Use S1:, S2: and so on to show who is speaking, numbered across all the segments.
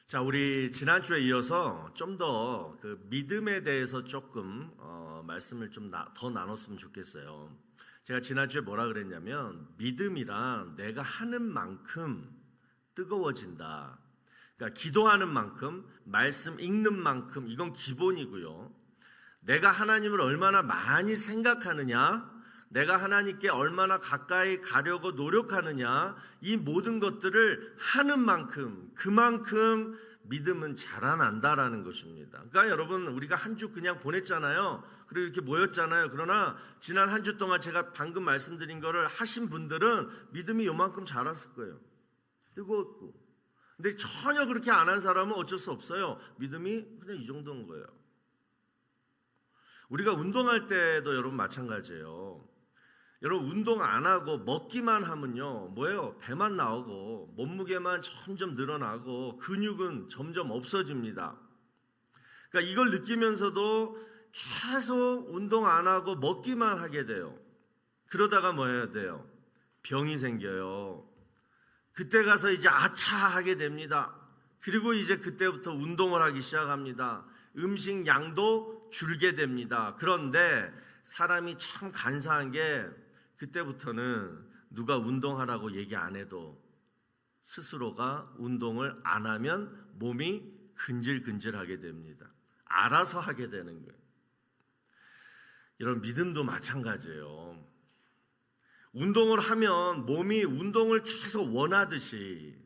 S1: 자, 우리 지난주에 이어서 좀 더 그 믿음에 대해서 조금 말씀을 좀 더 나눴으면 좋겠어요. 제가 지난주에 뭐라 그랬냐면 믿음이란 내가 하는 만큼 뜨거워진다. 그러니까 기도하는 만큼, 말씀 읽는 만큼 이건 기본이고요. 내가 하나님을 얼마나 많이 생각하느냐, 내가 하나님께 얼마나 가까이 가려고 노력하느냐, 이 모든 것들을 하는 만큼 그만큼 믿음은 자라난다라는 것입니다. 그러니까 여러분, 우리가 한 주 그냥 보냈잖아요. 그리고 이렇게 모였잖아요. 그러나 지난 한 주 동안 제가 방금 말씀드린 거를 하신 분들은 믿음이 요만큼 자랐을 거예요. 뜨거웠고. 근데 전혀 그렇게 안 한 사람은 어쩔 수 없어요. 믿음이 그냥 이 정도인 거예요. 우리가 운동할 때도 여러분 마찬가지예요. 여러분, 운동 안 하고 먹기만 하면요, 뭐예요? 배만 나오고 몸무게만 점점 늘어나고 근육은 점점 없어집니다. 그러니까 이걸 느끼면서도 계속 운동 안 하고 먹기만 하게 돼요. 그러다가 뭐 해야 돼요? 병이 생겨요. 그때 가서 이제 아차 하게 됩니다. 그리고 이제 그때부터 운동을 하기 시작합니다. 음식 양도 줄게 됩니다. 그런데 사람이 참 간사한 게 그때부터는 누가 운동하라고 얘기 안 해도 스스로가 운동을 안 하면 몸이 근질근질하게 됩니다. 알아서 하게 되는 거예요. 이런 믿음도 마찬가지예요. 운동을 하면 몸이 운동을 계속 원하듯이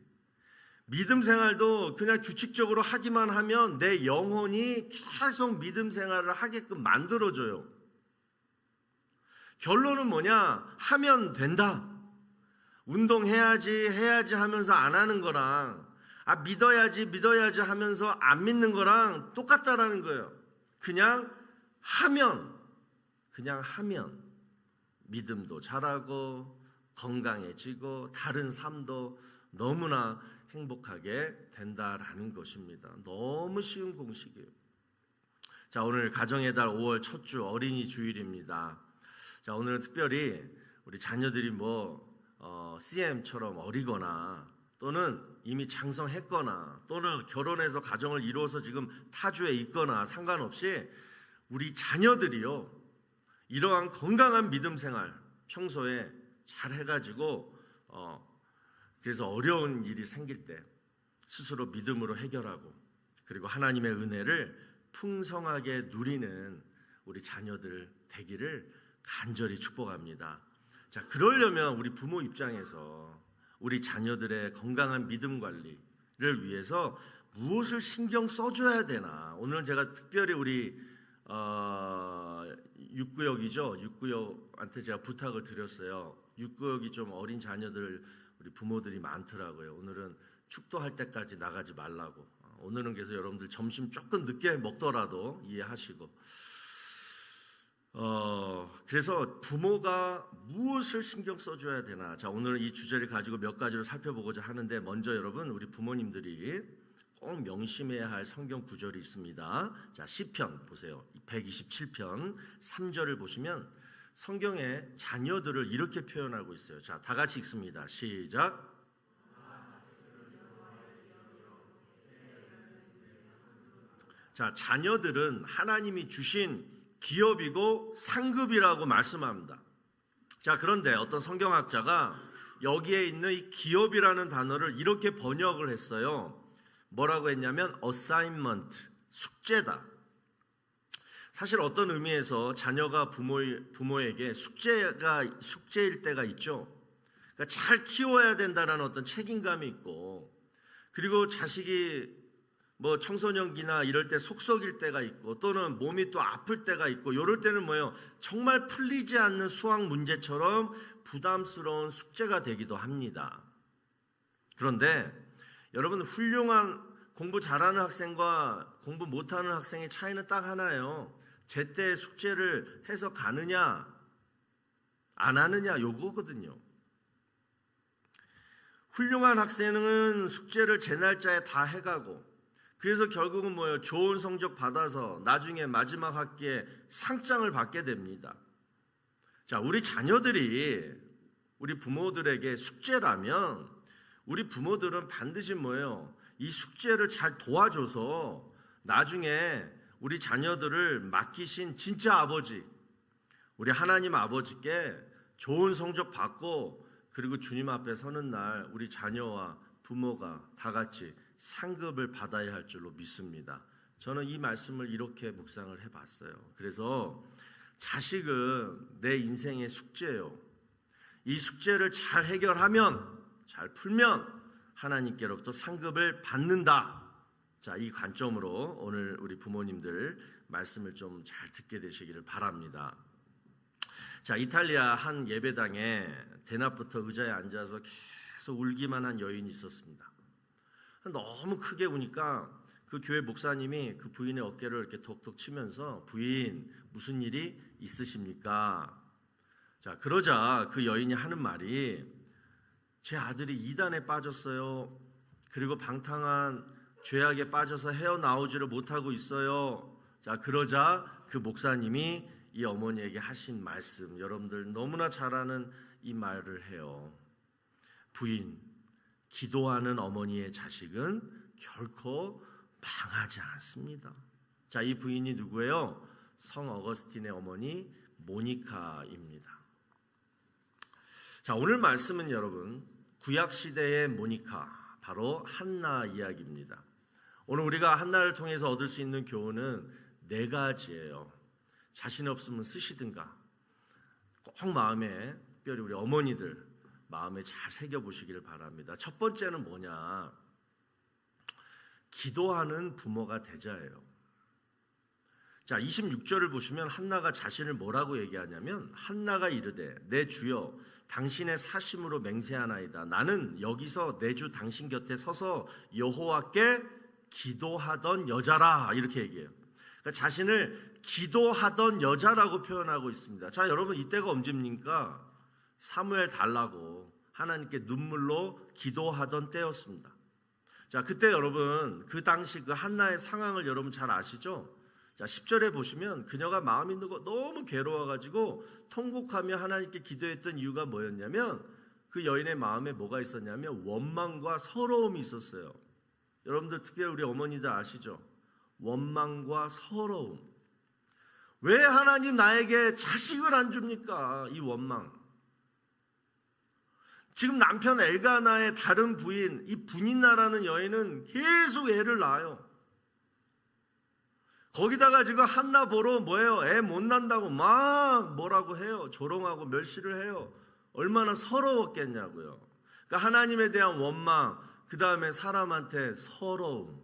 S1: 믿음 생활도 그냥 규칙적으로 하기만 하면 내 영혼이 계속 믿음 생활을 하게끔 만들어줘요. 결론은 뭐냐? 하면 된다. 운동해야지 하면서 안 하는 거랑 믿어야지 하면서 안 믿는 거랑 똑같다라는 거예요. 그냥 하면 믿음도 자라고 건강해지고 다른 삶도 너무나 행복하게 된다라는 것입니다. 너무 쉬운 공식이에요. 자, 오늘 가정의 달 5월 첫 주 어린이 주일입니다. 자, 오늘은 특별히 우리 자녀들이 CM처럼 어리거나 또는 이미 장성했거나 또는 결혼해서 가정을 이루어서 지금 타주에 있거나 상관없이 우리 자녀들이요, 이러한 건강한 믿음 생활 평소에 잘 해가지고 그래서 어려운 일이 생길 때 스스로 믿음으로 해결하고 그리고 하나님의 은혜를 풍성하게 누리는 우리 자녀들 되기를 간절히 축복합니다. 자, 그러려면 우리 부모 입장에서 우리 자녀들의 건강한 믿음 관리를 위해서 무엇을 신경 써줘야 되나? 오늘은 제가 특별히 우리 육구역이죠. 육구역한테 제가 부탁을 드렸어요. 육구역이 좀 어린 자녀들 우리 부모들이 많더라고요. 오늘은 축도할 때까지 나가지 말라고. 오늘은 그래서 여러분들 점심 조금 늦게 먹더라도 이해하시고. 그래서 부모가 무엇을 신경 써줘야 되나? 자, 오늘 이 주제를 가지고 몇 가지로 살펴보고자 하는데, 먼저 여러분, 우리 부모님들이 꼭 명심해야 할 성경 구절이 있습니다. 자, 시편 보세요. 127편 3절을 보시면 성경에 자녀들을 이렇게 표현하고 있어요. 자, 다 같이 읽습니다. 시작. 자, 자녀들은 하나님이 주신 기업이고 상급이라고 말씀합니다. 자, 그런데 어떤 성경학자가 여기에 있는 이 기업이라는 단어를 이렇게 번역을 했어요. 뭐라고 했냐면 assignment, 숙제다. 사실 어떤 의미에서 자녀가 부모에게 숙제일 때가 있죠. 그러니까 잘 키워야 된다는 어떤 책임감이 있고, 그리고 자식이 청소년기나 이럴 때 속썩일 때가 있고, 또는 몸이 또 아플 때가 있고, 이럴 때는 뭐예요? 정말 풀리지 않는 수학 문제처럼 부담스러운 숙제가 되기도 합니다. 그런데 여러분, 훌륭한 공부 잘하는 학생과 공부 못하는 학생의 차이는 딱 하나예요. 제때 숙제를 해서 가느냐 안 하느냐, 요거거든요. 훌륭한 학생은 숙제를 제 날짜에 다 해가고, 그래서 결국은 뭐예요? 좋은 성적 받아서 나중에 마지막 학기에 상장을 받게 됩니다. 자, 우리 자녀들이 우리 부모들에게 숙제라면 우리 부모들은 반드시 뭐예요? 이 숙제를 잘 도와줘서 나중에 우리 자녀들을 맡기신 진짜 아버지, 우리 하나님 아버지께 좋은 성적 받고 그리고 주님 앞에 서는 날 우리 자녀와 부모가 다 같이 상급을 받아야 할 줄로 믿습니다. 저는 이 말씀을 이렇게 묵상을 해봤어요. 그래서 자식은 내 인생의 숙제예요. 이 숙제를 잘 해결하면, 잘 풀면 하나님께로부터 상급을 받는다. 자, 이 관점으로 오늘 우리 부모님들 말씀을 좀 잘 듣게 되시기를 바랍니다. 자, 이탈리아 한 예배당에 대낮부터 의자에 앉아서 계속 울기만 한 여인이 있었습니다. 너무 크게 우니까 그 교회 목사님이 그 부인의 어깨를 이렇게 톡톡 치면서 부인 무슨 일이 있으십니까? 자, 그러자 그 여인이 하는 말이 제 아들이 이단에 빠졌어요. 그리고 방탕한 죄악에 빠져서 헤어나오지를 못하고 있어요. 자, 그러자 그 목사님이 이 어머니에게 하신 말씀, 여러분들 너무나 잘 아는 이 말을 해요. 부인, 기도하는 어머니의 자식은 결코 망하지 않습니다. 자, 이 부인이 누구예요? 성 어거스틴의 어머니 모니카입니다. 자, 오늘 말씀은 여러분 구약 시대의 모니카, 바로 한나 이야기입니다. 오늘 우리가 한나를 통해서 얻을 수 있는 교훈은 4가지예요. 자신 없으면 쓰시든가 꼭 마음에, 특별히 우리 어머니들 마음에 잘 새겨보시기를 바랍니다. 첫 번째는 뭐냐? 기도하는 부모가 되자예요. 자, 26절을 보시면 한나가 자신을 뭐라고 얘기하냐면, 한나가 이르되 내 주여 당신의 사심으로 맹세하나이다. 나는 여기서 내 주 당신 곁에 서서 여호와께 기도하던 여자라, 이렇게 얘기해요. 그러니까 자신을 기도하던 여자라고 표현하고 있습니다. 자, 여러분 이때가 언제입니까? 사무엘 달라고 하나님께 눈물로 기도하던 때였습니다. 자, 그때 여러분 그 당시 그 한나의 상황을 여러분 잘 아시죠? 자, 10절에 보시면 그녀가 마음이 너무 괴로워가지고 통곡하며 하나님께 기도했던 이유가 뭐였냐면, 그 여인의 마음에 뭐가 있었냐면 원망과 서러움이 있었어요. 여러분들 특별히 우리 어머니들 아시죠? 원망과 서러움. 왜 하나님 나에게 자식을 안 줍니까? 이 원망. 지금 남편 엘가나의 다른 부인, 이 분인나라는 여인은 계속 애를 낳아요. 거기다가 지금 한나 보러 뭐예요? 애 못 난다고 막 뭐라고 해요. 조롱하고 멸시를 해요. 얼마나 서러웠겠냐고요. 그러니까 하나님에 대한 원망, 그 다음에 사람한테 서러움.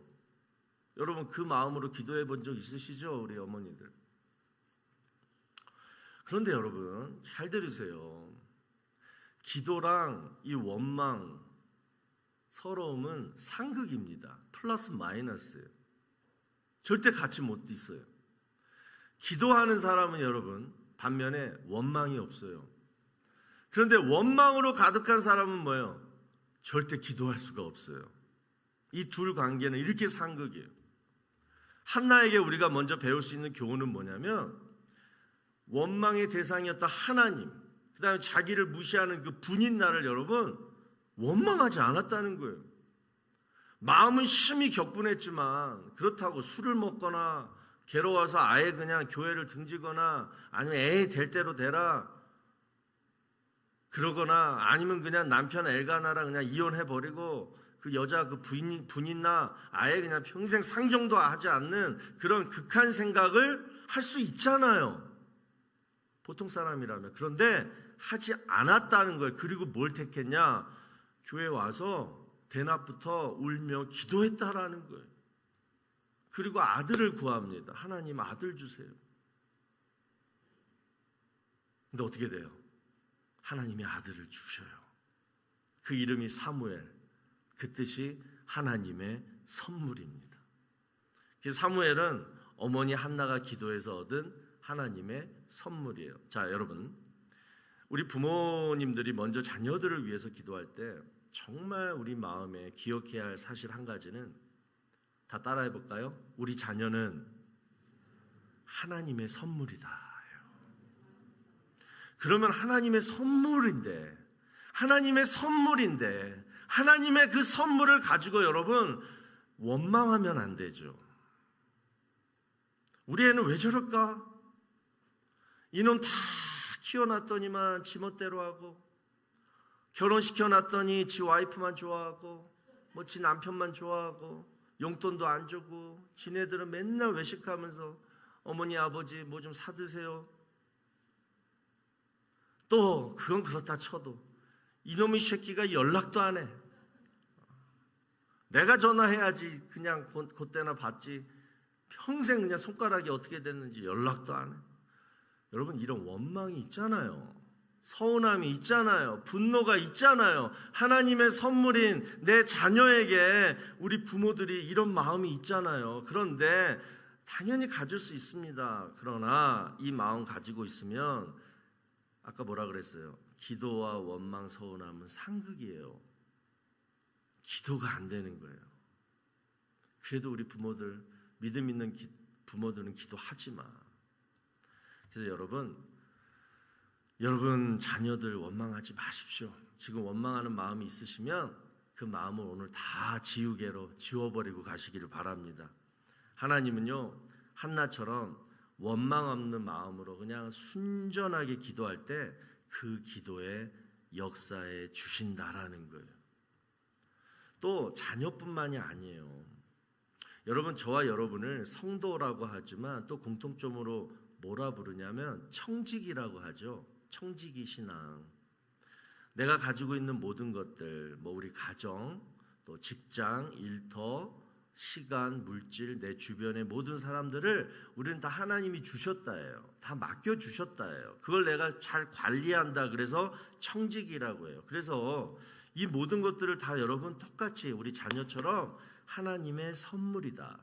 S1: 여러분 그 마음으로 기도해 본 적 있으시죠? 우리 어머니들. 그런데 여러분 잘 들으세요. 기도랑 이 원망, 서러움은 상극입니다. 플러스 마이너스예요. 절대 같이 못 있어요. 기도하는 사람은 여러분 반면에 원망이 없어요. 그런데 원망으로 가득한 사람은 뭐예요? 절대 기도할 수가 없어요. 이 둘 관계는 이렇게 상극이에요. 한나에게 우리가 먼저 배울 수 있는 교훈은 뭐냐면, 원망의 대상이었던 하나님, 그 다음에 자기를 무시하는 그 분인나를 여러분 원망하지 않았다는 거예요. 마음은 심히 격분했지만 그렇다고 술을 먹거나 괴로워서 아예 그냥 교회를 등지거나 아니면 에이 될 대로 되라 그러거나 아니면 그냥 남편 엘가나랑 그냥 이혼해버리고 그 여자 그 분인나 아예 그냥 평생 상정도 하지 않는 그런 극한 생각을 할 수 있잖아요. 보통 사람이라면. 그런데 하지 않았다는 거예요. 그리고 뭘 택했냐? 교회 와서 대낮부터 울며 기도했다라는 거예요. 그리고 아들을 구합니다. 하나님 아들 주세요. 근데 어떻게 돼요? 하나님이 아들을 주셔요. 그 이름이 사무엘. 그 뜻이 하나님의 선물입니다. 그래서 사무엘은 어머니 한나가 기도해서 얻은 하나님의 선물이에요. 자, 여러분, 우리 부모님들이 먼저 자녀들을 위해서 기도할 때 정말 우리 마음에 기억해야 할 사실 한 가지는, 다 따라해 볼까요? 우리 자녀는 하나님의 선물이다. 그러면 하나님의 선물인데 하나님의 그 선물을 가지고 여러분 원망하면 안 되죠. 우리 애는 왜 저럴까? 이놈 다 키워놨더니만 지멋대로 하고, 결혼시켜놨더니 지 와이프만 좋아하고, 뭐 지 남편만 좋아하고, 용돈도 안 주고, 지네들은 맨날 외식하면서 어머니 아버지 뭐 좀 사드세요. 또 그건 그렇다 쳐도 이놈의 새끼가 연락도 안 해. 내가 전화해야지 그냥 그때나 받지, 평생 그냥 손가락이 어떻게 됐는지 연락도 안 해. 여러분, 이런 원망이 있잖아요. 서운함이 있잖아요. 분노가 있잖아요. 하나님의 선물인 내 자녀에게 우리 부모들이 이런 마음이 있잖아요. 그런데 당연히 가질 수 있습니다. 그러나 이 마음 가지고 있으면 아까 뭐라 그랬어요? 기도와 원망, 서운함은 상극이에요. 기도가 안 되는 거예요. 그래도 우리 부모들, 믿음 있는 부모들은 기도하지 마. 그래서 여러분 자녀들 원망하지 마십시오. 지금 원망하는 마음이 있으시면 그 마음을 오늘 다 지우개로 지워버리고 가시기를 바랍니다. 하나님은요, 한나처럼 원망 없는 마음으로 그냥 순전하게 기도할 때 그 기도에 역사해 주신다라는 거예요. 또 자녀뿐만이 아니에요. 여러분, 저와 여러분을 성도라고 하지만 또 공통점으로 뭐라 부르냐면 청지기라고 하죠. 청지기 신앙. 내가 가지고 있는 모든 것들, 뭐 우리 가정, 또 직장, 일터, 시간, 물질, 내 주변의 모든 사람들을 우리는 다 하나님이 주셨다예요. 다 맡겨주셨다예요. 그걸 내가 잘 관리한다. 그래서 청지기라고 해요. 그래서 이 모든 것들을 다 여러분 똑같이 우리 자녀처럼 하나님의 선물이다.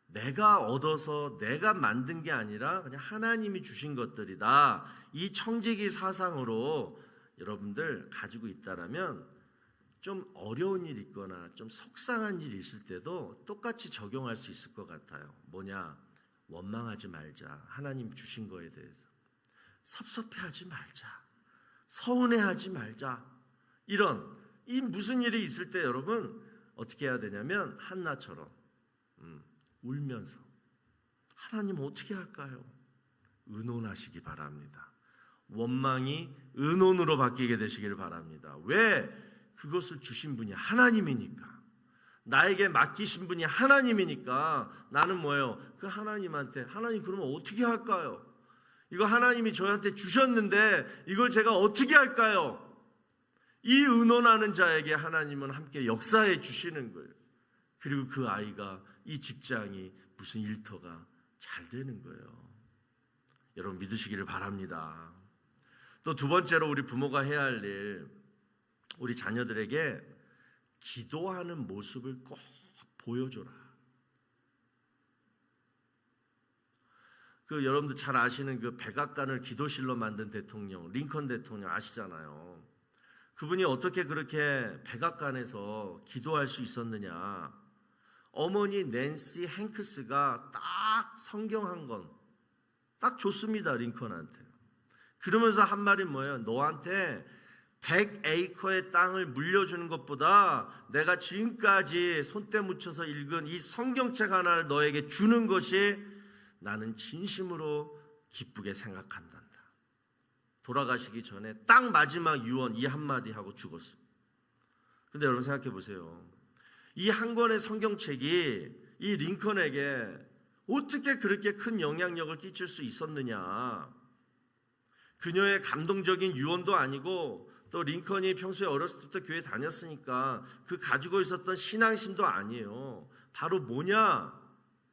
S1: 내가 얻어서 내가 만든 게 아니라 그냥 하나님이 주신 것들이다. 이 청지기 사상으로 여러분들 가지고 있다라면 좀 어려운 일이 있거나 좀 속상한 일이 있을 때도 똑같이 적용할 수 있을 것 같아요. 뭐냐? 원망하지 말자. 하나님 주신 거에 대해서 섭섭해하지 말자. 서운해하지 말자. 이 무슨 일이 있을 때 여러분 어떻게 해야 되냐면 한나처럼 울면서 하나님 어떻게 할까요? 의논하시기 바랍니다. 원망이 의논으로 바뀌게 되시기를 바랍니다. 왜? 그것을 주신 분이 하나님이니까. 나에게 맡기신 분이 하나님이니까 나는 뭐예요? 그 하나님한테 하나님 그러면 어떻게 할까요? 이거 하나님이 저한테 주셨는데 이걸 제가 어떻게 할까요? 이 의논하는 자에게 하나님은 함께 역사해 주시는 거예요. 그리고 그 아이가, 이 직장이, 무슨 일터가 잘 되는 거예요. 여러분 믿으시기를 바랍니다. 또 두 번째로 우리 부모가 해야 할 일, 우리 자녀들에게 기도하는 모습을 꼭 보여줘라. 여러분들 잘 아시는 그 백악관을 기도실로 만든 대통령, 링컨 대통령 아시잖아요. 그분이 어떻게 그렇게 백악관에서 기도할 수 있었느냐? 어머니 낸시 행크스가 딱 성경 한 권 딱 줬습니다, 링컨한테. 그러면서 한 말이 뭐예요? 너한테 100에이커의 땅을 물려주는 것보다 내가 지금까지 손때 묻혀서 읽은 이 성경책 하나를 너에게 주는 것이 나는 진심으로 기쁘게 생각한단다. 돌아가시기 전에 딱 마지막 유언 이 한마디 하고 죽었어요. 근데 여러분 생각해 보세요. 이 한 권의 성경책이 이 링컨에게 어떻게 그렇게 큰 영향력을 끼칠 수 있었느냐. 그녀의 감동적인 유언도 아니고 또 링컨이 평소에 어렸을 때부터 교회 다녔으니까 그 가지고 있었던 신앙심도 아니에요. 바로 뭐냐?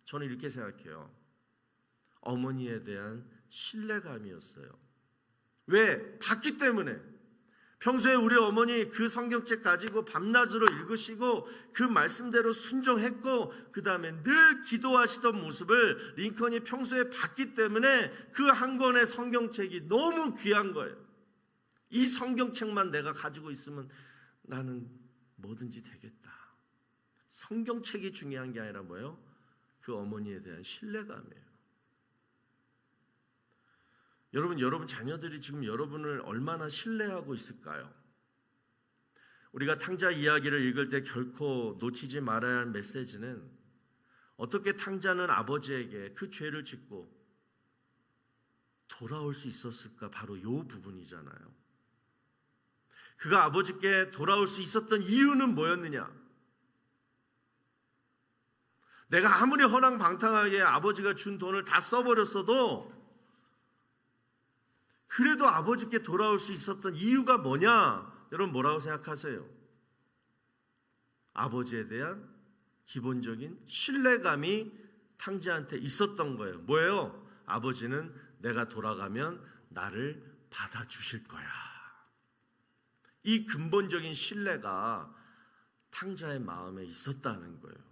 S1: 저는 이렇게 생각해요. 어머니에 대한 신뢰감이었어요. 왜? 봤기 때문에. 평소에 우리 어머니 그 성경책 가지고 밤낮으로 읽으시고 그 말씀대로 순종했고 그 다음에 늘 기도하시던 모습을 링컨이 평소에 봤기 때문에 그 한 권의 성경책이 너무 귀한 거예요. 이 성경책만 내가 가지고 있으면 나는 뭐든지 되겠다. 성경책이 중요한 게 아니라 뭐예요? 그 어머니에 대한 신뢰감이에요. 여러분 자녀들이 지금 여러분을 얼마나 신뢰하고 있을까요? 우리가 탕자 이야기를 읽을 때 결코 놓치지 말아야 할 메시지는 어떻게 탕자는 아버지에게 그 죄를 짓고 돌아올 수 있었을까? 바로 이 부분이잖아요. 그가 아버지께 돌아올 수 있었던 이유는 뭐였느냐? 내가 아무리 허랑방탕하게 아버지가 준 돈을 다 써버렸어도 그래도 아버지께 돌아올 수 있었던 이유가 뭐냐? 여러분 뭐라고 생각하세요? 아버지에 대한 기본적인 신뢰감이 탕자한테 있었던 거예요. 뭐예요? 아버지는 내가 돌아가면 나를 받아주실 거야. 이 근본적인 신뢰가 탕자의 마음에 있었다는 거예요.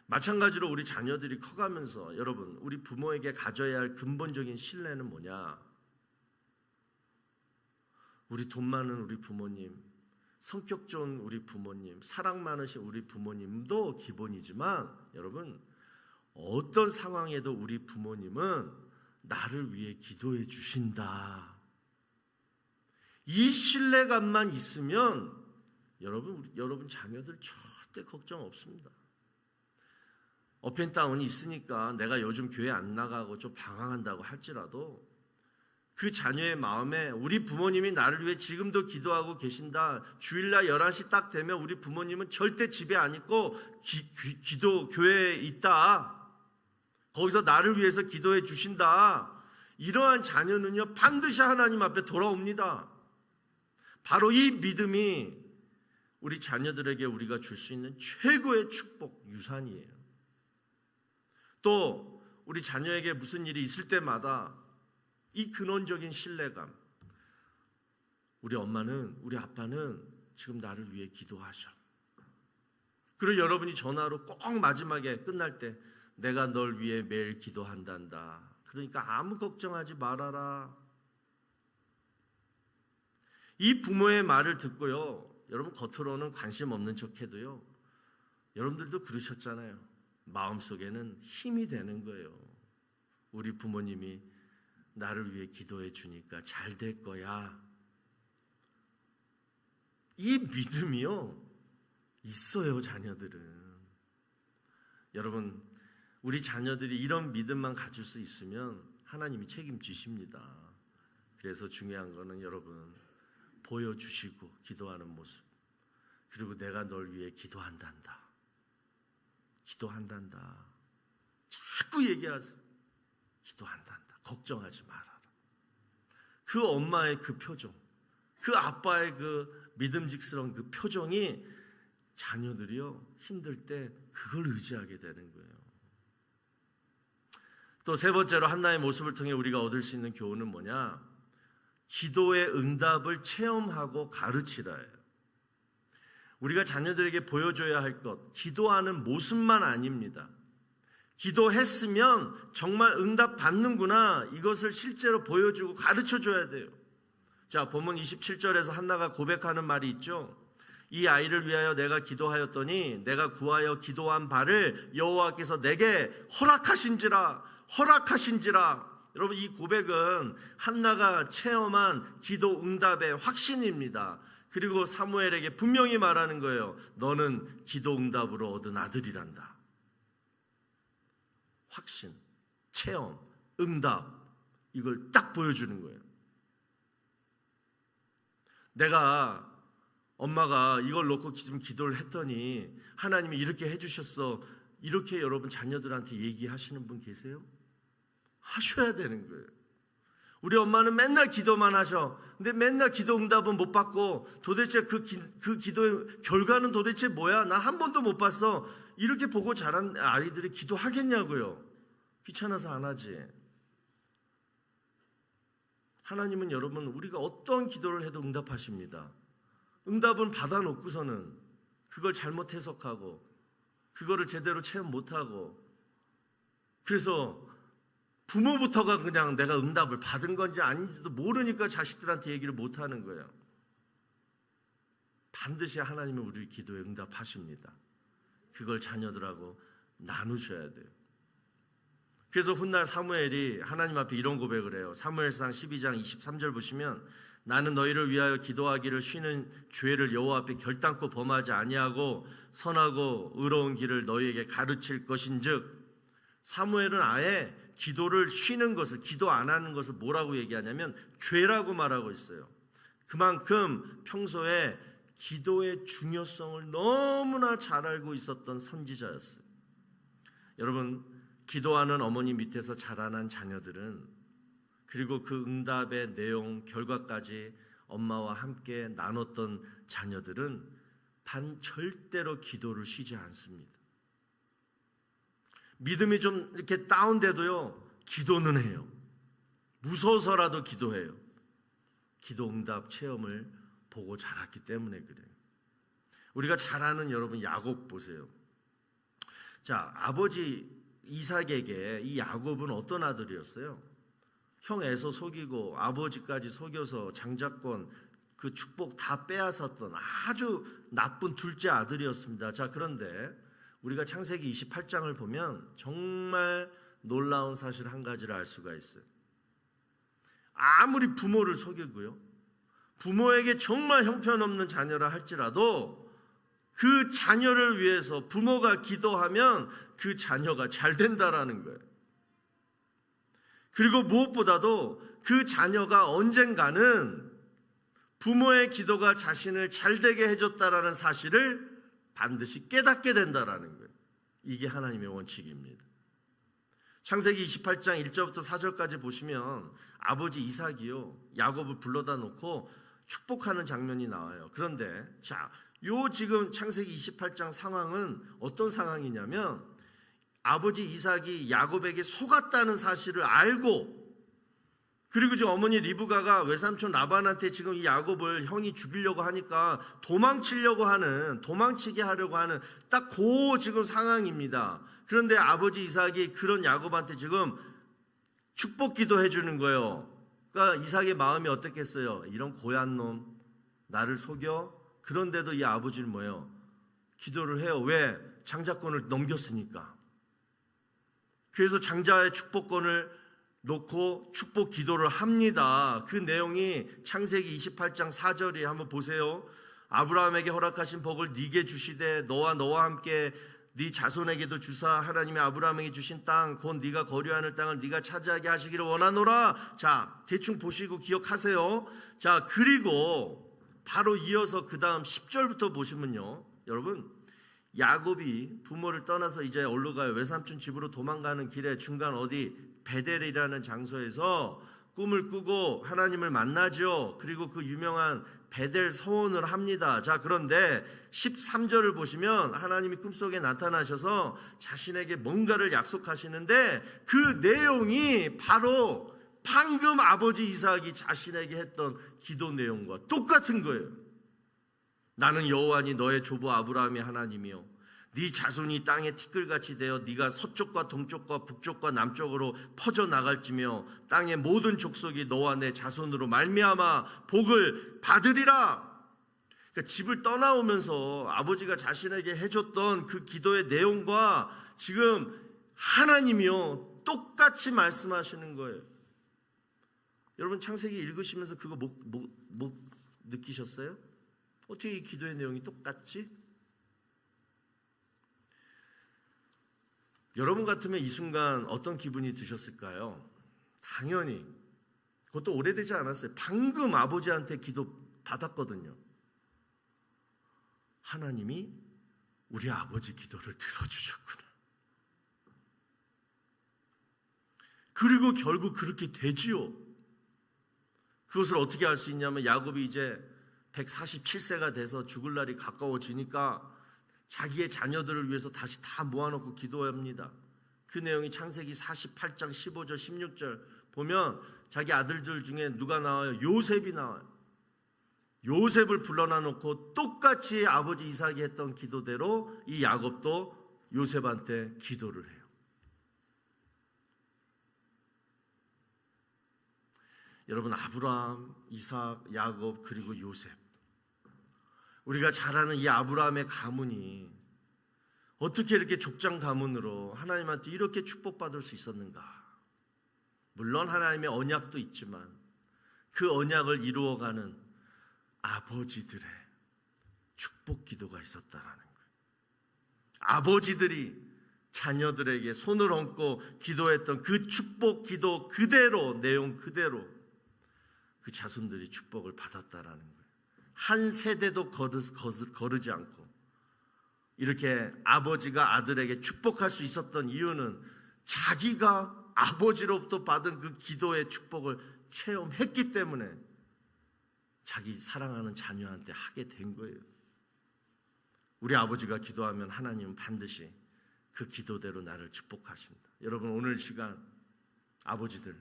S1: 마찬가지로 우리 자녀들이 커가면서 여러분 우리 부모에게 가져야 할 근본적인 신뢰는 뭐냐? 우리 돈 많은 우리 부모님, 성격 좋은 우리 부모님, 사랑 많으신 우리 부모님도 기본이지만 여러분 어떤 상황에도 우리 부모님은 나를 위해 기도해 주신다. 이 신뢰감만 있으면 여러분 자녀들 절대 걱정 없습니다. 업앤다운이 있으니까 내가 요즘 교회 안 나가고 좀 방황한다고 할지라도 그 자녀의 마음에 우리 부모님이 나를 위해 지금도 기도하고 계신다. 주일날 11시 딱 되면 우리 부모님은 절대 집에 안 있고 교회에 있다. 거기서 나를 위해서 기도해 주신다. 이러한 자녀는요 반드시 하나님 앞에 돌아옵니다. 바로 이 믿음이 우리 자녀들에게 우리가 줄 수 있는 최고의 축복, 유산이에요. 또 우리 자녀에게 무슨 일이 있을 때마다 이 근원적인 신뢰감, 우리 엄마는 우리 아빠는 지금 나를 위해 기도하셔. 그리고 여러분이 전화로 꼭 마지막에 끝날 때 내가 널 위해 매일 기도한단다. 그러니까 아무 걱정하지 말아라. 이 부모의 말을 듣고요, 여러분 겉으로는 관심 없는 척해도요, 여러분들도 그러셨잖아요. 마음속에는 힘이 되는 거예요. 우리 부모님이 나를 위해 기도해 주니까 잘 될 거야. 이 믿음이요 있어요, 자녀들은. 여러분, 우리 자녀들이 이런 믿음만 가질 수 있으면 하나님이 책임지십니다. 그래서 중요한 거는 여러분 보여주시고 기도하는 모습, 그리고 내가 널 위해 기도한단다. 기도한단다. 자꾸 얘기하세요. 기도한단다. 걱정하지 말아라. 그 엄마의 그 표정, 그 아빠의 그 믿음직스러운 그 표정이 자녀들이요 힘들 때 그걸 의지하게 되는 거예요. 또 세 번째로 한나의 모습을 통해 우리가 얻을 수 있는 교훈은 뭐냐? 기도의 응답을 체험하고 가르치라예요. 우리가 자녀들에게 보여줘야 할 것, 기도하는 모습만 아닙니다. 기도했으면 정말 응답 받는구나, 이것을 실제로 보여주고 가르쳐줘야 돼요. 자, 본문 27절에서 한나가 고백하는 말이 있죠. 이 아이를 위하여 내가 기도하였더니 내가 구하여 기도한 바를 여호와께서 내게 허락하신지라. 여러분, 이 고백은 한나가 체험한 기도 응답의 확신입니다. 그리고 사무엘에게 분명히 말하는 거예요. 너는 기도 응답으로 얻은 아들이란다. 확신, 체험, 응답, 이걸 딱 보여주는 거예요. 내가 엄마가 이걸 놓고 지금 기도를 했더니 하나님이 이렇게 해주셨어, 이렇게 여러분 자녀들한테 얘기하시는 분 계세요? 하셔야 되는 거예요. 우리 엄마는 맨날 기도만 하셔. 근데 맨날 기도 응답은 못 받고 도대체 그 기도의 결과는 도대체 뭐야? 난 한 번도 못 봤어. 이렇게 보고 자란 아이들이 기도하겠냐고요. 귀찮아서 안 하지. 하나님은 여러분 우리가 어떤 기도를 해도 응답하십니다. 응답은 받아놓고서는 그걸 잘못 해석하고 그거를 제대로 체험 못하고, 그래서 부모부터가 그냥 내가 응답을 받은 건지 아닌지도 모르니까 자식들한테 얘기를 못하는 거예요. 반드시 하나님은 우리 기도에 응답하십니다. 그걸 자녀들하고 나누셔야 돼요. 그래서 훗날 사무엘이 하나님 앞에 이런 고백을 해요. 사무엘상 12장 23절 보시면 나는 너희를 위하여 기도하기를 쉬는 죄를 여호와 앞에 결단코 범하지 아니하고 선하고 의로운 길을 너희에게 가르칠 것인즉. 사무엘은 아예 기도를 쉬는 것을, 기도 안 하는 것을 뭐라고 얘기하냐면 죄라고 말하고 있어요. 그만큼 평소에 기도의 중요성을 너무나 잘 알고 있었던 선지자였어요. 여러분, 기도하는 어머니 밑에서 자라난 자녀들은, 그리고 그 응답의 내용, 결과까지 엄마와 함께 나눴던 자녀들은 절대로 기도를 쉬지 않습니다. 믿음이 좀 이렇게 다운돼도요, 기도는 해요. 무서워서라도 기도해요. 기도 응답 체험을 보고 자랐기 때문에 그래요. 우리가 잘 아는 여러분 야곱 보세요. 자, 아버지 이삭에게 이 야곱은 어떤 아들이었어요? 형 에서 속이고 아버지까지 속여서 장자권 그 축복 다 빼앗았던 아주 나쁜 둘째 아들이었습니다. 자, 그런데 우리가 창세기 28장을 보면 정말 놀라운 사실 한 가지를 알 수가 있어요. 아무리 부모를 속이고요, 부모에게 정말 형편없는 자녀라 할지라도 그 자녀를 위해서 부모가 기도하면 그 자녀가 잘 된다라는 거예요. 그리고 무엇보다도 그 자녀가 언젠가는 부모의 기도가 자신을 잘되게 해줬다라는 사실을 반드시 깨닫게 된다라는 거예요. 이게 하나님의 원칙입니다. 창세기 28장 1절부터 4절까지 보시면 아버지 이삭이요, 야곱을 불러다 놓고 축복하는 장면이 나와요. 그런데 자, 요 지금 창세기 28장 상황은 어떤 상황이냐면, 아버지 이삭이 야곱에게 속았다는 사실을 알고, 그리고 지금 어머니 리브가가 외삼촌 라반한테 지금 이 야곱을 형이 죽이려고 하니까 도망치게 하려고 하는 딱 그 지금 상황입니다. 그런데 아버지 이삭이 그런 야곱한테 지금 축복 기도해 주는 거예요. 그러니까 이삭의 마음이 어떻겠어요? 이런 고얀 놈, 나를 속여? 그런데도 이 아버지는 뭐예요? 기도를 해요. 왜? 장자권을 넘겼으니까. 그래서 장자의 축복권을 놓고 축복 기도를 합니다. 그 내용이 창세기 28장 4절이 한번 보세요. 아브라함에게 허락하신 복을 네게 주시되 너와 함께 네 자손에게도 주사 하나님이 아브라함에게 주신 땅 곧 네가 거류하는 땅을 네가 차지하게 하시기를 원하노라. 자, 대충 보시고 기억하세요. 자, 그리고 바로 이어서 그 다음 10절부터 보시면요, 여러분, 야곱이 부모를 떠나서 이제 어디로 가요? 외삼촌 집으로 도망가는 길에 중간 어디 베델이라는 장소에서 꿈을 꾸고 하나님을 만나죠. 그리고 그 유명한 베델 서원을 합니다. 자, 그런데 13절을 보시면 하나님이 꿈속에 나타나셔서 자신에게 뭔가를 약속하시는데 그 내용이 바로 방금 아버지 이삭이 자신에게 했던 기도 내용과 똑같은 거예요. 나는 여호와니 너의 조부 아브라함의 하나님이요 네 자손이 땅에 티끌같이 되어 네가 서쪽과 동쪽과 북쪽과 남쪽으로 퍼져 나갈지며 땅의 모든 족속이 너와 내 자손으로 말미암아 복을 받으리라. 그러니까 집을 떠나오면서 아버지가 자신에게 해줬던 그 기도의 내용과 지금 하나님이요 똑같이 말씀하시는 거예요. 여러분, 창세기 읽으시면서 그거 못 느끼셨어요? 어떻게 이 기도의 내용이 똑같지? 여러분 같으면 이 순간 어떤 기분이 드셨을까요? 당연히, 그것도 오래되지 않았어요. 방금 아버지한테 기도 받았거든요. 하나님이 우리 아버지 기도를 들어주셨구나. 그리고 결국 그렇게 되지요. 그것을 어떻게 알 수 있냐면, 야곱이 이제 147세가 돼서 죽을 날이 가까워지니까 자기의 자녀들을 위해서 다시 다 모아놓고 기도합니다. 그 내용이 창세기 48장 15절 16절 보면 자기 아들들 중에 누가 나와요? 요셉이 나와요. 요셉을 불러놔 놓고 똑같이 아버지 이삭이 했던 기도대로 이 야곱도 요셉한테 기도를 해요. 여러분, 아브라함, 이삭, 야곱 그리고 요셉, 우리가 잘 아는 이 아브라함의 가문이 어떻게 이렇게 족장 가문으로 하나님한테 이렇게 축복받을 수 있었는가? 물론 하나님의 언약도 있지만 그 언약을 이루어가는 아버지들의 축복 기도가 있었다라는 거예요. 아버지들이 자녀들에게 손을 얹고 기도했던 그 축복 기도 그대로, 내용 그대로 그 자손들이 축복을 받았다라는 거예요. 한 세대도 거르지 않고 이렇게 아버지가 아들에게 축복할 수 있었던 이유는 자기가 아버지로부터 받은 그 기도의 축복을 체험했기 때문에 자기 사랑하는 자녀한테 하게 된 거예요. 우리 아버지가 기도하면 하나님은 반드시 그 기도대로 나를 축복하신다. 여러분, 오늘 시간 아버지들,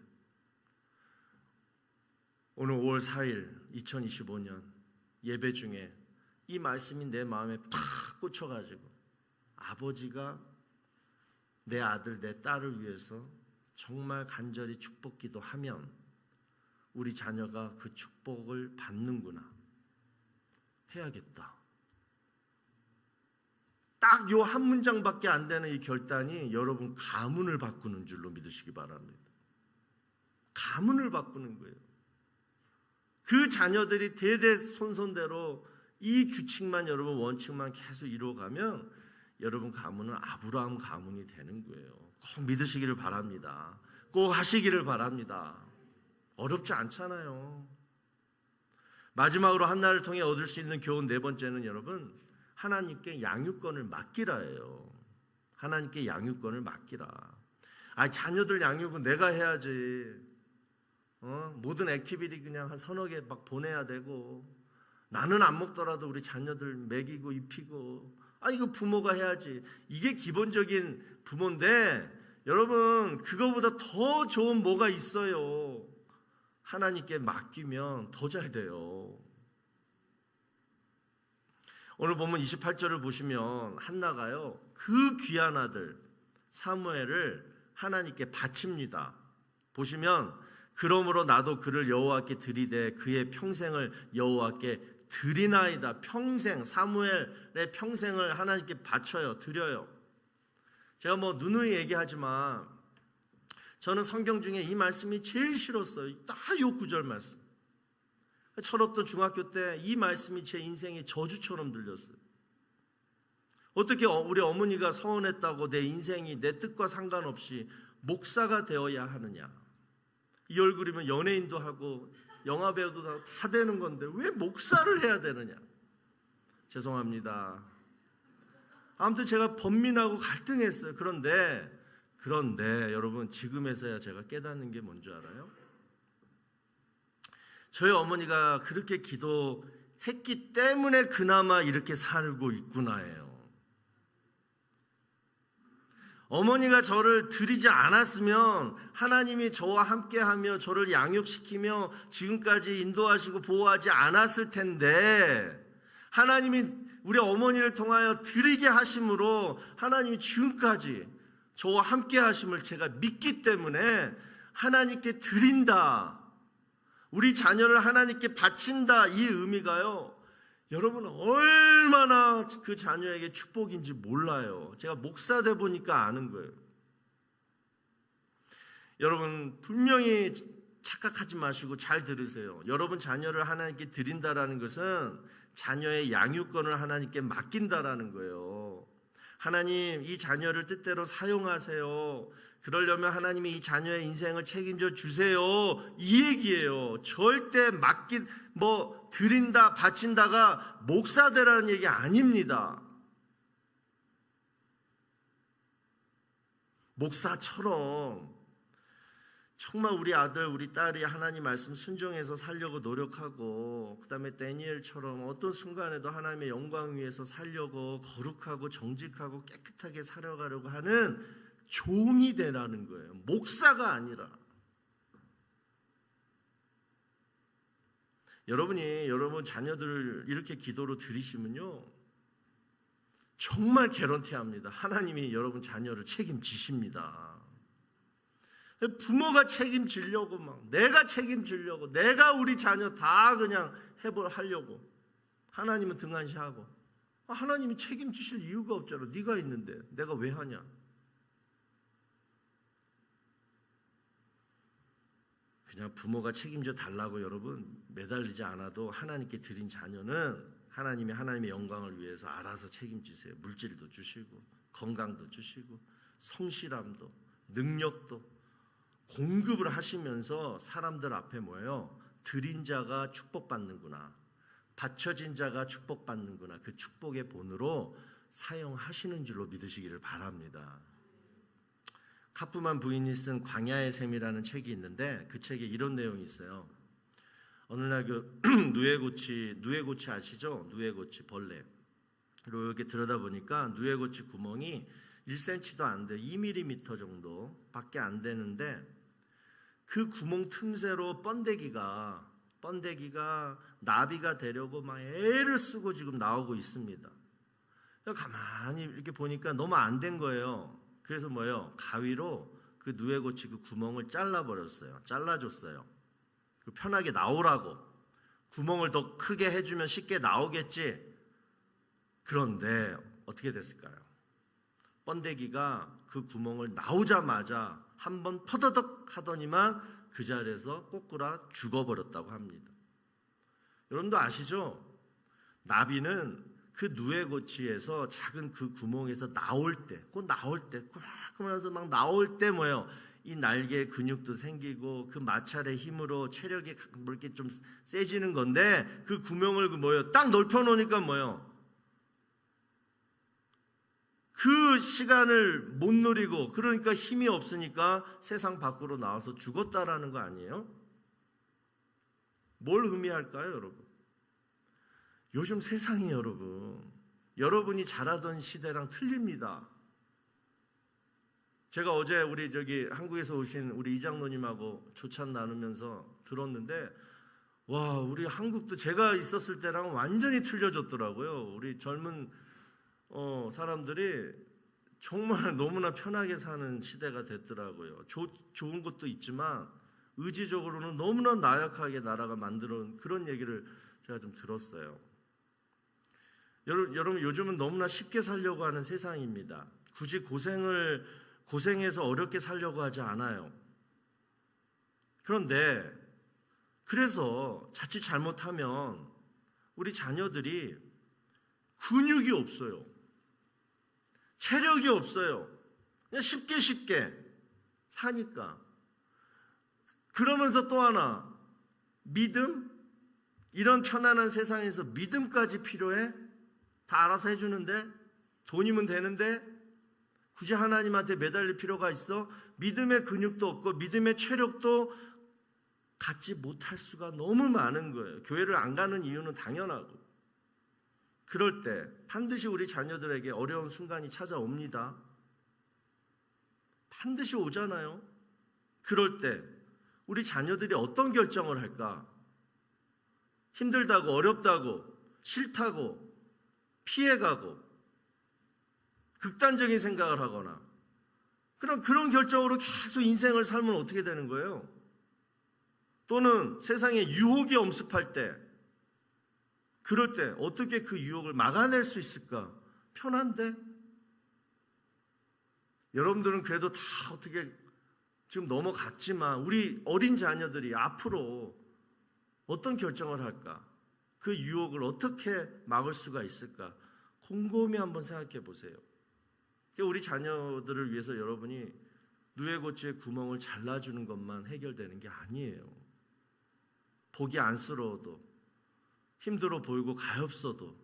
S1: 오늘 5월 4일 2025년 예배 중에 이 말씀이 내 마음에 팍 꽂혀가지고 아버지가 내 아들, 내 딸을 위해서 정말 간절히 축복 기도하면 우리 자녀가 그 축복을 받는구나, 해야겠다. 딱 요 한 문장밖에 안 되는 이 결단이 여러분 가문을 바꾸는 줄로 믿으시기 바랍니다. 가문을 바꾸는 거예요. 그 자녀들이 대대손손대로 이 규칙만, 여러분 원칙만 계속 이루어가면 여러분 가문은 아브라함 가문이 되는 거예요. 꼭 믿으시기를 바랍니다. 꼭 하시기를 바랍니다. 어렵지 않잖아요. 마지막으로 한나를 통해 얻을 수 있는 교훈 네 번째는 여러분, 하나님께 양육권을 맡기라예요. 하나님께 양육권을 맡기라. 자녀들 양육은 내가 해야지. 모든 액티비티 그냥 한 서너 개 막 보내야 되고, 나는 안 먹더라도 우리 자녀들 먹이고 입히고, 이거 부모가 해야지. 이게 기본적인 부모인데, 여러분 그거보다 더 좋은 뭐가 있어요. 하나님께 맡기면 더 잘 돼요. 오늘 보면 28절을 보시면 한나가요, 그 귀한 아들 사무엘을 하나님께 바칩니다. 보시면 그러므로 나도 그를 여호와께 드리되 그의 평생을 여호와께 드리나이다. 평생, 사무엘의 평생을 하나님께 바쳐요. 드려요. 제가 누누이 얘기하지만 저는 성경 중에 이 말씀이 제일 싫었어요. 딱 요 구절 말씀. 철없던 중학교 때 이 말씀이 제 인생의 저주처럼 들렸어요. 어떻게 우리 어머니가 서원했다고 내 인생이 내 뜻과 상관없이 목사가 되어야 하느냐. 이 얼굴이면 연예인도 하고 영화배우도 다 되는 건데 왜 목사를 해야 되느냐. 죄송합니다. 아무튼 제가 번민하고 갈등했어요. 그런데 여러분, 지금에서야 제가 깨닫는 게 뭔지 알아요? 저희 어머니가 그렇게 기도했기 때문에 그나마 이렇게 살고 있구나예요. 어머니가 저를 드리지 않았으면 하나님이 저와 함께하며 저를 양육시키며 지금까지 인도하시고 보호하지 않았을 텐데, 하나님이 우리 어머니를 통하여 드리게 하심으로 하나님이 지금까지 저와 함께하심을 제가 믿기 때문에 하나님께 드린다, 우리 자녀를 하나님께 바친다, 이 의미가요, 여러분 얼마나 그 자녀에게 축복인지 몰라요. 제가 목사 돼 보니까 아는 거예요. 여러분 분명히 착각하지 마시고 잘 들으세요. 여러분 자녀를 하나님께 드린다라는 것은 자녀의 양육권을 하나님께 맡긴다라는 거예요. 하나님, 이 자녀를 뜻대로 사용하세요. 그러려면 하나님이 이 자녀의 인생을 책임져 주세요, 이 얘기예요. 절대 드린다, 바친다가 목사 되라는 얘기 아닙니다. 목사처럼 정말 우리 아들, 우리 딸이 하나님 말씀 순종해서 살려고 노력하고, 그 다음에 다니엘처럼 어떤 순간에도 하나님의 영광 위해서 살려고 거룩하고 정직하고 깨끗하게 살아가려고 하는 종이 되라는 거예요. 목사가 아니라. 여러분 자녀들을 이렇게 기도로 드리시면요, 정말 개런티합니다. 하나님이 여러분 자녀를 책임지십니다. 부모가 책임지려고 내가 책임지려고, 내가 우리 자녀 다 그냥 하려고 하나님은 등한시하고, 하나님이 책임지실 이유가 없잖아. 네가 있는데 내가 왜 하냐. 그냥 부모가 책임져 달라고 여러분 매달리지 않아도 하나님께 드린 자녀는 하나님의 영광을 위해서 알아서 책임지세요. 물질도 주시고 건강도 주시고 성실함도 능력도 공급을 하시면서 사람들 앞에 뭐예요? 드린 자가 축복받는구나, 바쳐진 자가 축복받는구나, 그 축복의 본으로 사용하시는 줄로 믿으시기를 바랍니다. 카프만 부인이 쓴 광야의 샘이라는 책이 있는데 그 책에 이런 내용이 있어요. 어느 날 그 누에고치 아시죠? 누에고치 벌레. 그리고 이렇게 들여다보니까 누에고치 구멍이 1cm도 안 돼, 2mm 정도밖에 안 되는데 그 구멍 틈새로 번데기가 나비가 되려고 막 애를 쓰고 지금 나오고 있습니다. 가만히 이렇게 보니까 너무 안 된 거예요. 그래서 뭐예요? 가위로 그 누에고치 그 구멍을 잘라줬어요. 편하게 나오라고. 구멍을 더 크게 해주면 쉽게 나오겠지. 그런데 어떻게 됐을까요? 번데기가 그 구멍을 나오자마자 한번 퍼더덕 하더니만 그 자리에서 꼬꾸라 죽어버렸다고 합니다. 여러분도 아시죠? 나비는 그 누에고치에서 작은 그 구멍에서 나올 때 꾸락꾸락하면서 막 나올 때 뭐예요? 이 날개 근육도 생기고 그 마찰의 힘으로 체력이 이렇게 좀 세지는 건데 그 구멍을 딱 넓혀놓으니까 뭐예요? 그 시간을 못 누리고 그러니까 힘이 없으니까 세상 밖으로 나와서 죽었다라는 거 아니에요? 뭘 의미할까요, 여러분? 요즘 세상이 여러분이 자라던 시대랑 틀립니다. 제가 어제 우리 한국에서 오신 우리 이장로님하고 조찬 나누면서 들었는데 와, 우리 한국도 제가 있었을 때랑 완전히 틀려졌더라고요. 우리 젊은 사람들이 정말 너무나 편하게 사는 시대가 됐더라고요. 좋은 것도 있지만 의지적으로는 너무나 나약하게 나라가 만들어온 그런 얘기를 제가 좀 들었어요. 여러분 요즘은 너무나 쉽게 살려고 하는 세상입니다. 굳이 고생해서 어렵게 살려고 하지 않아요. 그런데 그래서 자칫 잘못하면 우리 자녀들이 근육이 없어요. 체력이 없어요. 그냥 쉽게 사니까. 그러면서 또 하나, 믿음? 이런 편안한 세상에서 믿음까지 필요해? 다 알아서 해주는데? 돈이면 되는데? 굳이 하나님한테 매달릴 필요가 있어? 믿음의 근육도 없고 믿음의 체력도 갖지 못할 수가 너무 많은 거예요. 교회를 안 가는 이유는 당연하고. 그럴 때 반드시 우리 자녀들에게 어려운 순간이 찾아옵니다. 반드시 오잖아요. 그럴 때 우리 자녀들이 어떤 결정을 할까? 힘들다고, 어렵다고, 싫다고, 피해가고, 극단적인 생각을 하거나, 그럼 그런 결정으로 계속 인생을 살면 어떻게 되는 거예요? 또는 세상에 유혹이 엄습할 때, 그럴 때 어떻게 그 유혹을 막아낼 수 있을까? 편한데? 여러분들은 그래도 다 어떻게 지금 넘어갔지만 우리 어린 자녀들이 앞으로 어떤 결정을 할까? 그 유혹을 어떻게 막을 수가 있을까? 곰곰이 한번 생각해 보세요. 우리 자녀들을 위해서 여러분이 누에고치의 구멍을 잘라주는 것만 해결되는 게 아니에요. 보기 안쓰러워도 힘들어 보이고 가엾어도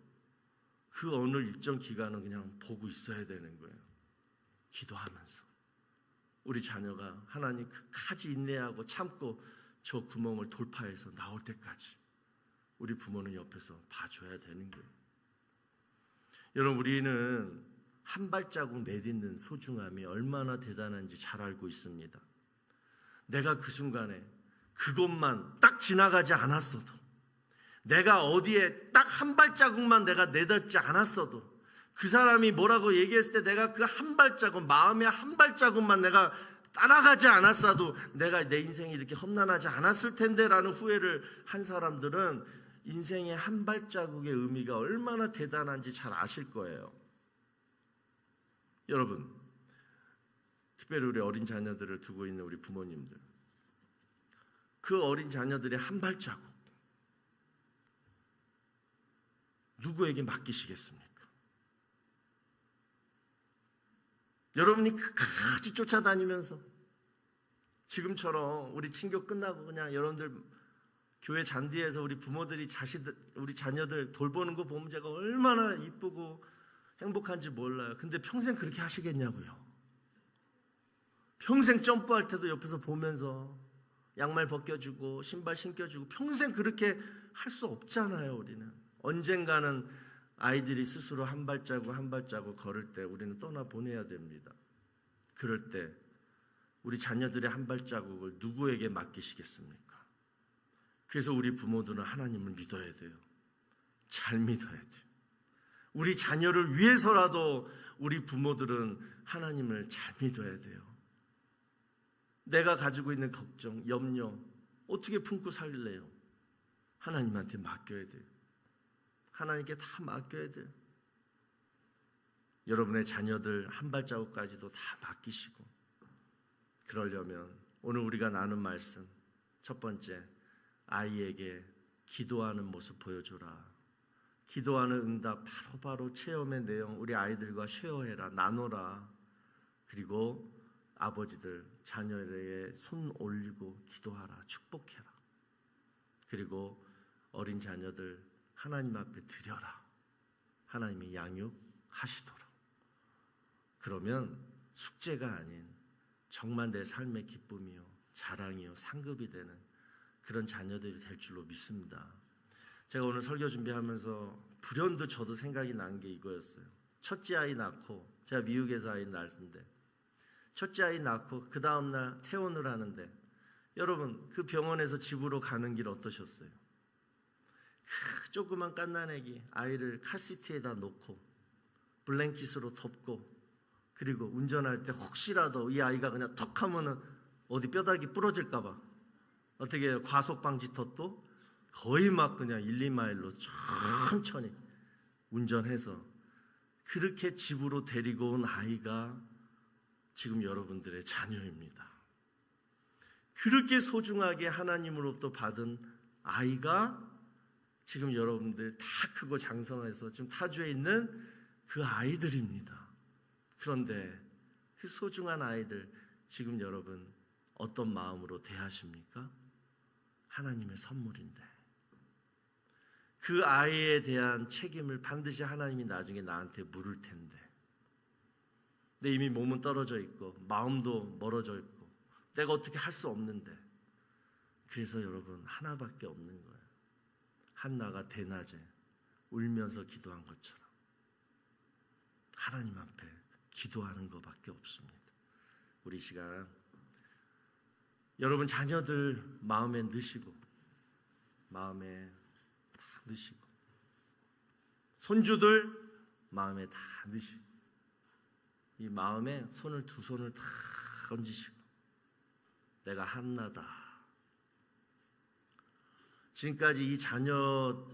S1: 그 어느 일정 기간은 그냥 보고 있어야 되는 거예요. 기도하면서 우리 자녀가 하나님 끝까지 인내하고 참고 저 구멍을 돌파해서 나올 때까지 우리 부모는 옆에서 봐줘야 되는 거예요. 여러분, 우리는 한 발자국 내딛는 소중함이 얼마나 대단한지 잘 알고 있습니다. 내가 그 순간에 그것만 딱 지나가지 않았어도, 내가 어디에 딱 한 발자국만 내가 내딛지 않았어도, 그 사람이 뭐라고 얘기했을 때 내가 그 한 발자국, 마음의 한 발자국만 내가 따라가지 않았어도 내가 내 인생이 이렇게 험난하지 않았을 텐데 라는 후회를 한 사람들은 인생의 한 발자국의 의미가 얼마나 대단한지 잘 아실 거예요. 여러분, 특별히 우리 어린 자녀들을 두고 있는 우리 부모님들, 그 어린 자녀들의 한 발자국 누구에게 맡기시겠습니까? 여러분이 끝까지 쫓아다니면서 지금처럼 우리 친교 끝나고 그냥 여러분들 교회 잔디에서 우리 부모들이 우리 자녀들 돌보는 거 보면 제가 얼마나 이쁘고 행복한지 몰라요. 근데 평생 그렇게 하시겠냐고요. 평생 점프할 때도 옆에서 보면서 양말 벗겨주고 신발 신겨주고 평생 그렇게 할 수 없잖아요. 우리는 언젠가는 아이들이 스스로 한 발자국 한 발자국 걸을 때 우리는 떠나보내야 됩니다. 그럴 때 우리 자녀들의 한 발자국을 누구에게 맡기시겠습니까? 그래서 우리 부모들은 하나님을 믿어야 돼요. 잘 믿어야 돼요. 우리 자녀를 위해서라도 우리 부모들은 하나님을 잘 믿어야 돼요. 내가 가지고 있는 걱정, 염려 어떻게 품고 살래요? 하나님한테 맡겨야 돼요. 하나님께 다 맡겨야 돼요. 여러분의 자녀들 한 발자국까지도 다 맡기시고, 그러려면 오늘 우리가 나눈 말씀 첫 번째, 아이에게 기도하는 모습 보여줘라. 기도하는 응답 바로바로 체험의 내용 우리 아이들과 쉐어해라, 나눠라. 그리고 아버지들 자녀에게 손 올리고 기도하라, 축복해라. 그리고 어린 자녀들 하나님 앞에 드려라. 하나님이 양육하시도록. 그러면 숙제가 아닌 정말 내 삶의 기쁨이요, 자랑이요, 상급이 되는 그런 자녀들이 될 줄로 믿습니다. 제가 오늘 설교 준비하면서 불현듯 저도 생각이 난 게 이거였어요. 첫째 아이 낳고, 제가 미국에서 아이 낳았는데 첫째 아이 낳고 그 다음날 퇴원을 하는데, 여러분 그 병원에서 집으로 가는 길 어떠셨어요? 그 조그만 갓난아기 아이를 카시트에다 놓고 블랭킷으로 덮고, 그리고 운전할 때 혹시라도 이 아이가 그냥 턱 하면은 어디 뼈다귀 부러질까 봐 어떻게 과속 방지턱도 거의 막 그냥 1, 2마일로 천천히 운전해서 그렇게 집으로 데리고 온 아이가 지금 여러분들의 자녀입니다. 그렇게 소중하게 하나님으로부터 받은 아이가 지금 여러분들 다 크고 장성해서 지금 타주에 있는 그 아이들입니다. 그런데 그 소중한 아이들 지금 여러분 어떤 마음으로 대하십니까? 하나님의 선물인데 그 아이에 대한 책임을 반드시 하나님이 나중에 나한테 물을 텐데, 근데 이미 몸은 떨어져 있고 마음도 멀어져 있고 내가 어떻게 할 수 없는데, 그래서 여러분 하나밖에 없는 거예요. 한나가 대낮에 울면서 기도한 것처럼 하나님 앞에 기도하는 것밖에 없습니다. 우리 시간 여러분 자녀들 마음에 넣으시고, 마음에 다 넣으시고, 손주들 마음에 다 넣으시고, 이 마음에 두 손을 다 얹으시고, 내가 한나다. 지금까지 이 자녀를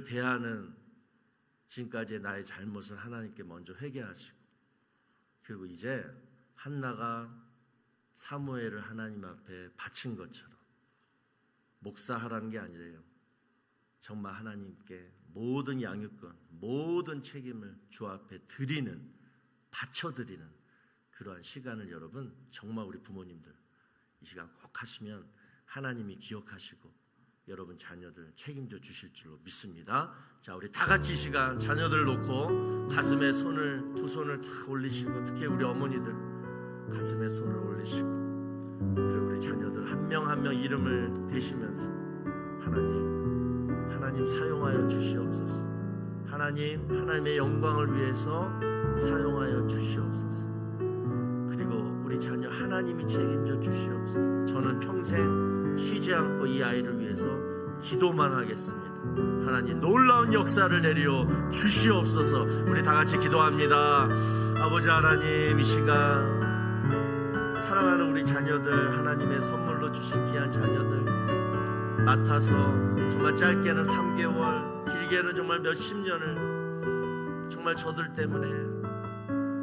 S1: 대하는 지금까지의 나의 잘못을 하나님께 먼저 회개하시고, 그리고 이제 한나가 사무엘을 하나님 앞에 바친 것처럼 목사하라는 게 아니래요. 정말 하나님께 모든 양육권, 모든 책임을 주 앞에 드리는, 바쳐드리는 그러한 시간을 여러분 정말 우리 부모님들 이 시간 꼭 하시면 하나님이 기억하시고 여러분 자녀들 책임져 주실 줄로 믿습니다. 자, 우리 다 같이 이 시간 자녀들 놓고 가슴에 두 손을 다 올리시고, 특히 우리 어머니들 가슴에 손을 올리시고, 그리고 우리 자녀들 한 명 한 명 이름을 대시면서 하나님 사용하여 주시옵소서. 하나님의 영광을 위해서 사용하여 주시옵소서. 그리고 우리 자녀 하나님이 책임져 주시옵소서. 저는 평생 쉬지 않고 이 아이를 위해서 기도만 하겠습니다. 하나님 놀라운 역사를 내려 주시옵소서. 우리 다 같이 기도합니다. 아버지 하나님, 이 시간 사랑하는 우리 자녀들, 하나님의 선물로 주신 귀한 자녀들 맡아서 정말 짧게는 3개월, 길게는 정말 몇십 년을 정말 저들 때문에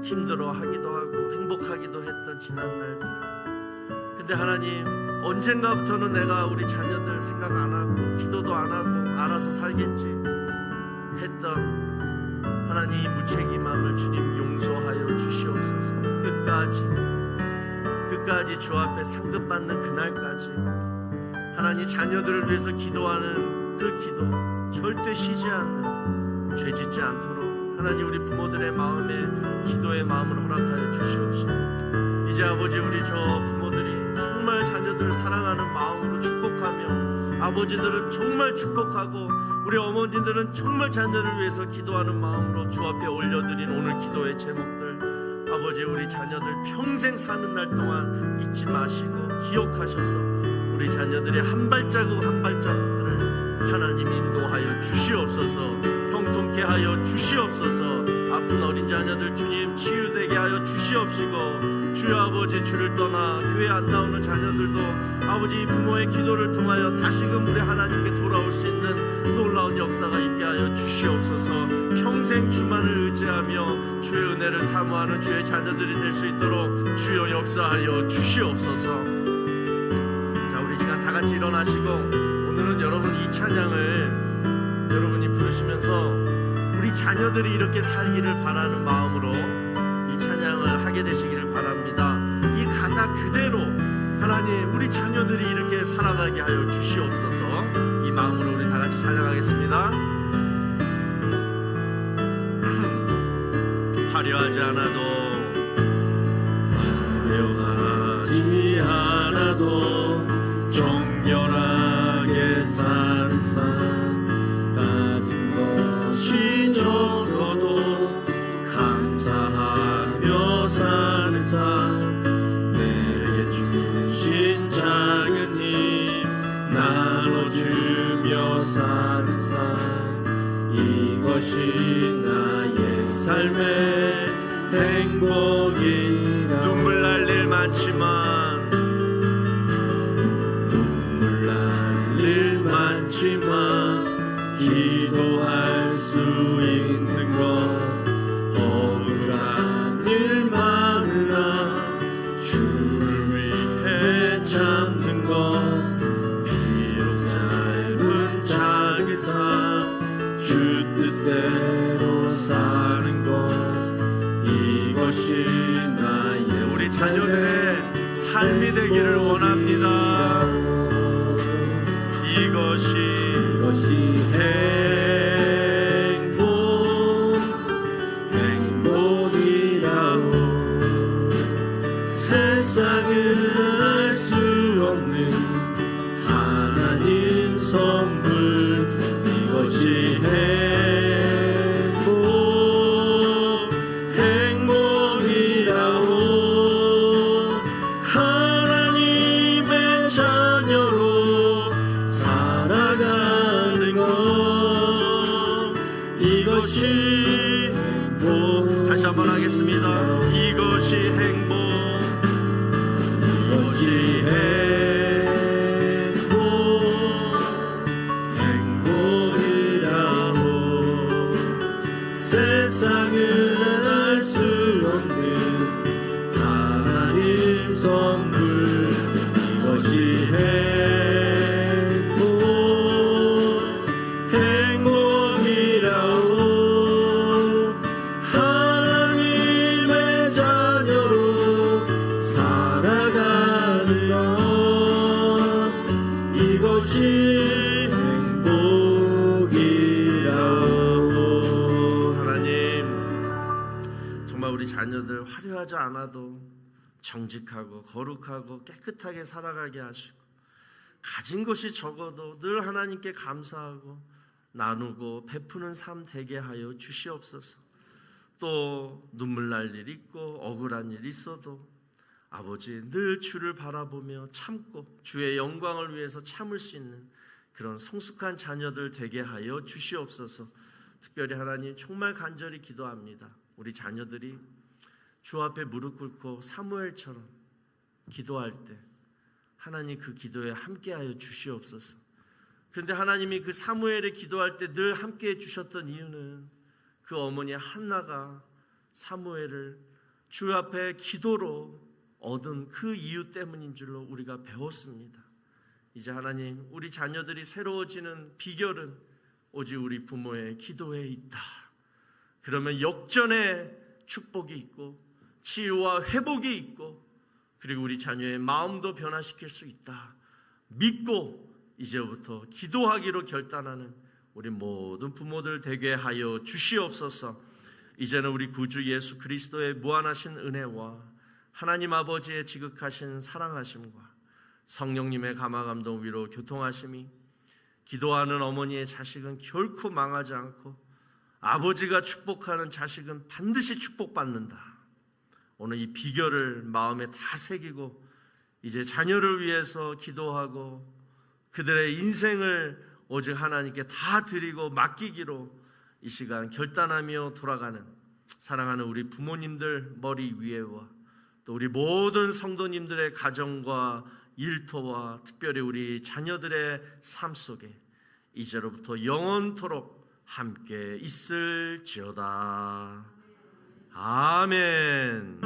S1: 힘들어하기도 하고 행복하기도 했던 지난 날들, 근데 하나님, 언젠가부터는 내가 우리 자녀들 생각 안 하고 기도도 안 하고 알아서 살겠지 했던 하나님 무책임함을 주님 용서하여 주시옵소서. 끝까지 주 앞에 상급받는 그날까지 하나님 자녀들을 위해서 기도하는 그 기도 절대 쉬지 않는, 죄짓지 않도록 하나님 우리 부모들의 마음에 기도의 마음을 허락하여 주시옵시고, 이제 아버지 우리 저 부모들이 정말 자녀들을 사랑하는 마음으로 축복하며, 아버지들은 정말 축복하고 우리 어머니들은 정말 자녀를 위해서 기도하는 마음으로 주 앞에 올려드린 오늘 기도의 제목들, 아버지 우리 자녀들 평생 사는 날 동안 잊지 마시고 기억하셔서 우리 자녀들의 한 발자국 한 발자국들을 하나님 인도하여 주시옵소서. 형통케 하여 주시옵소서. 아픈 어린 자녀들 주님 치유되게 하여 주시옵시고, 주여 아버지 주를 떠나 교회 안 나오는 자녀들도 아버지 부모의 기도를 통하여 다시금 우리 하나님께 돌아올 수 있는 놀라운 역사가 있게 하여 주시옵소서. 평생 주만을 의지하며 주의 은혜를 사모하는 주의 자녀들이 될 수 있도록 주여 역사하여 주시옵소서. 자, 우리 시간 다 같이 일어나시고, 오늘은 여러분 이 찬양을 여러분이 부르시면서 우리 자녀들이 이렇게 살기를 바라는 마음으로 이 찬양을 하게 되시기를 바랍니다. 이 가사 그대로 하나님 우리 자녀들이 이렇게 살아가게 하여 주시옵소서. 이 마음으로 우리 다 같이 찬양하겠습니다. 화려하지 않아도 정결하게 사는 삶, 가진 것이 적어도 감사하며 사는 삶, 내게 주신 작은 힘 나눠주며 사는 삶, 이것이 나의 삶의 행복이라. 눈물 날 일 많지만 기도할 수 있는 것, 억울한 일 많으나 주를 위해 참는 것, 비록 짧은 작은 삶 주 뜻대로 사는 것, 이것이 나의 우리 자녀들의 삶이 되기를 원합니다. 이것이 행복이라고. 세상은 알 수 없는 하나님 선물, 이것이 행복이라고. 하나님의 자녀로 살아가는 것, 이것이 행복. 다시 한번 하겠습니다. 이것이 행복, 이것이 행복이라고. 세상은 알 수 없는 하나님 선물, 이것이 행복이라고. 하나님의 자녀로 살아가는 것, 이것이 행복이라고. 하나님, 정말 우리 자녀들 화려하지 않아도 정직하고 거룩하고 깨끗하게 살아가게 하시고, 가진 것이 적어도 늘 하나님께 감사하고 나누고 베푸는 삶 되게 하여 주시옵소서. 또 눈물 날 일 있고 억울한 일 있어도 아버지 늘 주를 바라보며 참고 주의 영광을 위해서 참을 수 있는 그런 성숙한 자녀들 되게 하여 주시옵소서. 특별히 하나님 정말 간절히 기도합니다. 우리 자녀들이 주 앞에 무릎 꿇고 사무엘처럼 기도할 때 하나님 그 기도에 함께하여 주시옵소서. 그런데 하나님이 그 사무엘의 기도할 때 늘 함께해 주셨던 이유는 그 어머니 한나가 사무엘을 주 앞에 기도로 얻은 그 이유 때문인 줄로 우리가 배웠습니다. 이제 하나님, 우리 자녀들이 새로워지는 비결은 오직 우리 부모의 기도에 있다. 그러면 역전의 축복이 있고 치유와 회복이 있고 그리고 우리 자녀의 마음도 변화시킬 수 있다. 믿고 이제부터 기도하기로 결단하는 우리 모든 부모들 되게 하여 주시옵소서. 이제는 우리 구주 예수 그리스도의 무한하신 은혜와 하나님 아버지의 지극하신 사랑하심과 성령님의 감화감동 위로 교통하심이 기도하는 어머니의 자식은 결코 망하지 않고 아버지가 축복하는 자식은 반드시 축복받는다. 오늘 이 비결을 마음에 다 새기고 이제 자녀를 위해서 기도하고 그들의 인생을 오직 하나님께 다 드리고 맡기기로 이 시간 결단하며 돌아가는 사랑하는 우리 부모님들 머리 위에와 또 우리 모든 성도님들의 가정과 일터와 특별히 우리 자녀들의 삶 속에 이제로부터 영원토록 함께 있을지어다. 아멘.